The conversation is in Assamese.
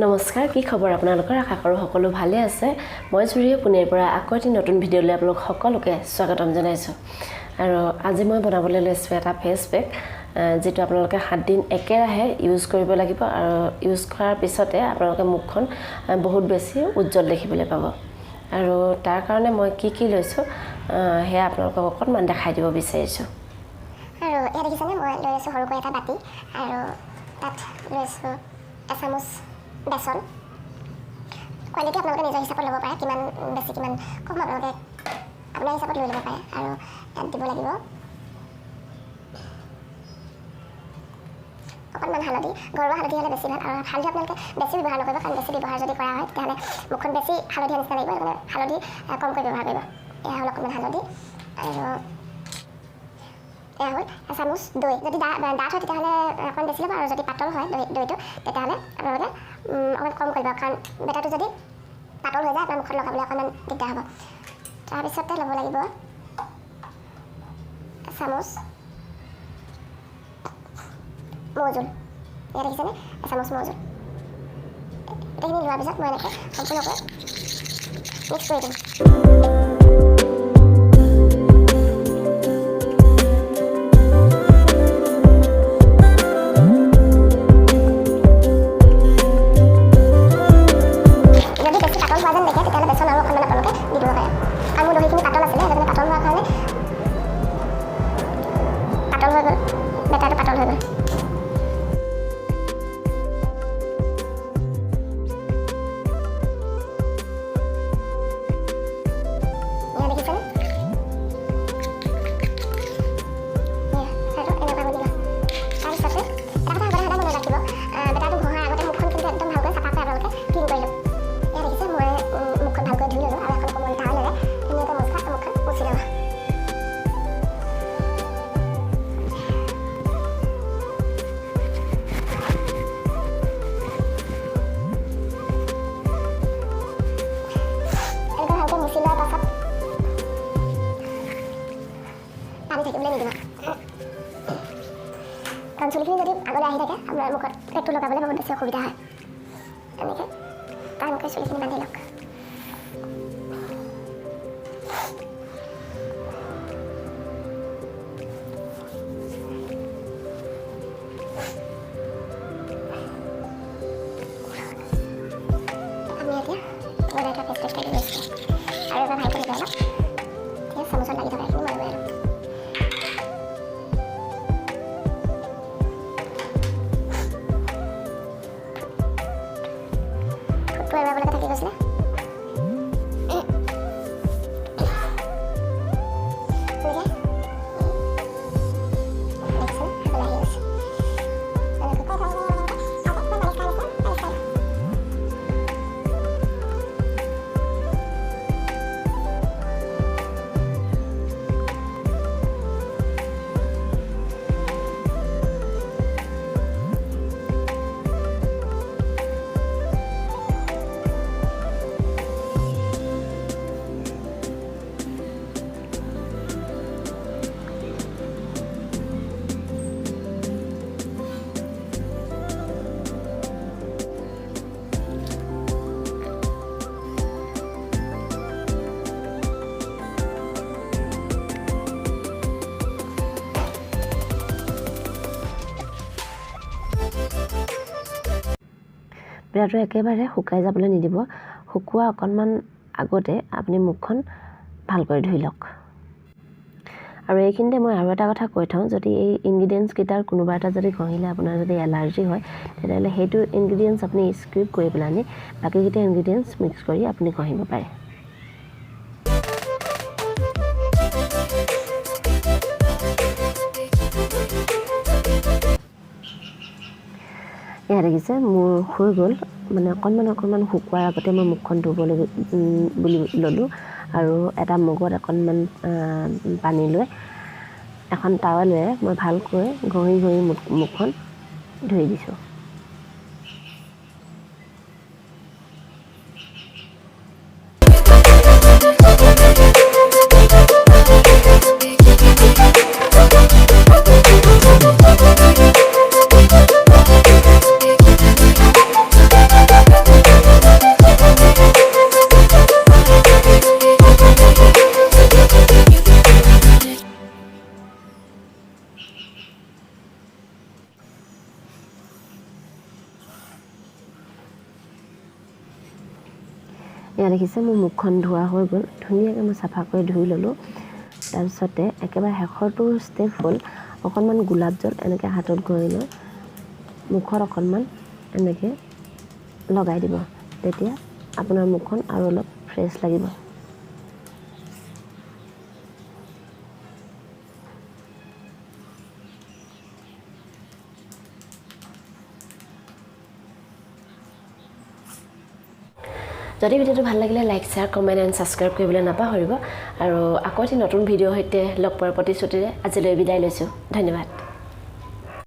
নমস্কাৰ কি খবৰ আপোনালোকৰ আশা কৰো সকলো ভালে আছে মই জুৰিয়ে পুনেৰ পৰা আকৌ এটি নতুন ভিডিঅ লৈ আপোনালোক সকলোকে স্বাগতম জনাইছো আৰু আজি মই বনাবলৈ লৈছো এটা ফেস পেক যেটো আপোনালোকে 7 দিন একেৰাহে ইউজ কৰিব লাগিব আৰু ইউজ কৰাৰ পিছতে আপোনালোকে মুখখন বহুত বেছি উজ্জ্বল দেখিবলৈ পাব আৰু তাৰ কাৰণে মই কি লৈছো হে আপোনালোকক অকণমান দেখাই দিব বিচাৰিছো আৰু এয়া দেখিছেনে মই লৈছো সৰুকৈ এটা বাটি আৰু তাত লৈছো এচামুচ বেসন কোৱালিটি আপোনালোকে নিজৰ হিচাপত ল'ব পাৰে কিমান বেছি কিমান কম আপোনালোকে আপোনাৰ হিচাপত লৈ ল'ব পাৰে আৰু তাত দিব লাগিব অকণমান হালধি ঘৰুৱা হালধি হ'লে বেছি ভাল আৰু হালধি আপোনালোকে বেছি ব্যৱহাৰ নকৰিব কাৰণ বেছি ব্যৱহাৰ যদি কৰা হয় তেতিয়াহ'লে মুখখন বেছি হালধীয়া নিচিনা লাগিব মানে হালধি কমকৈ ব্যৱহাৰ কৰিব এয়া হ'ল অকণমান হালধি আৰু এয়া হ'ল এচামুচ দৈ যদি ডাঠ হয় তেতিয়াহ'লে অকণমান বেছি ল'ব আৰু যদি পাতল হয় দৈটো তেতিয়াহ'লে আপোনালোকে অকণমান কম কৰিব কাৰণ বেটাৰটো যদি পাতল হৈ যায় আপোনাৰ মুখত লগাবলৈ অকণমান দিগদাৰ হ'ব তাৰপিছতে ল'ব লাগিব এচামুচ মৌজোল ইয়াত দেখিছেনে এচামুচ মৌজোল গোটেইখিনি লোৱাৰ পিছত মই এনেকৈ সম্পূৰ্ণকৈ মিক্স কৰি দিম বেটাৰটো পাতল হৈ গ'ল এয়া দেখিছেনে আৰু এনেকুৱা হৈ গ'ল তাৰপিছতে এটা কথা সদায় মনত ৰাখিব বেটাৰটো ঘঁহাৰ আগতে মুখখন কিন্তু একদম ভালকৈ চাফাকৈ আপোনালোকে ক্লিন কৰি ল'ব এয়া দেখিছে মই মুখখন ভালকৈ ধুই ল'লোঁ আৰু এখন কোমল টাৱেলেৰে ধুনীয়াকৈ মুখখন মুচি ল'ব কাৰণ চুলিখিনি যদি আগলৈ আহি থাকে আপোনাৰ মুখত পেকটো লগাবলৈ বহুত বেছি অসুবিধা হয় এনেকৈ টানকৈ চুলিখিনি বান্ধি লওক আমি এতিয়া বনাই থোৱা পেষ্টটো খাই লৈছোঁ আৰু এবাৰ ভালকৈ লগাই লওক এতিয়া চামুচত লাগি থকা এইখিনি মাৰিব আৰু এবাৰলৈকে থাকি গৈছিলে বেটাৰটো একেবাৰে শুকাই যাবলৈ নিদিব শুকোৱা অকণমান আগতে আপুনি মুখখন ভালকৈ ধুই লওক আৰু এইখিনিতে মই আৰু এটা কথা কৈ থওঁ যদি এই ইনগ্ৰিডিয়েণ্টছ কেইটাৰ কোনোবা এটা যদি ঘঁহিলে আপোনাৰ যদি এলাৰ্জি হয় তেতিয়াহ'লে সেইটো ইনগ্ৰিডিয়েণ্টছ আপুনি স্কিপ কৰি পেলানি বাকীকেইটা ইনগ্ৰিডিয়েণ্টছ মিক্স কৰি আপুনি ঘঁহিব পাৰে এয়া দেখিছে মোৰ হৈ গ'ল মানে অকণমান শুকোৱাৰ আগতে মই মুখখন ধুবলৈ বুলি ল'লোঁ আৰু এটা মগত অকণমান পানী লৈ এখন টাৱেলেৰে মই ভালকৈ ঘঁহি মুখখন ধুই দিছোঁ এয়া দেখিছে মোৰ মুখখন ধোৱা হৈ গ'ল ধুনীয়াকৈ মই চাফা কৰি ধুই ল'লোঁ তাৰপিছতে একেবাৰে শেষৰটো ষ্টেপ হ'ল অকণমান গোলাপ জল এনেকৈ হাতত ঘঁহি লৈ মুখত অকণমান এনেকৈ লগাই দিব তেতিয়া আপোনাৰ মুখখন আৰু অলপ ফ্ৰেছ লাগিব যদি ভিডিঅ'টো ভাল লাগিলে like share comment and subscribe কৰিবলৈ নাপাহৰিব আৰু আকৌ এটি নতুন ভিডিঅ'ৰ সৈতে লগ পোৱাৰ প্ৰতিশ্ৰুতিৰে আজিলৈ বিদায় লৈছোঁ ধন্যবাদ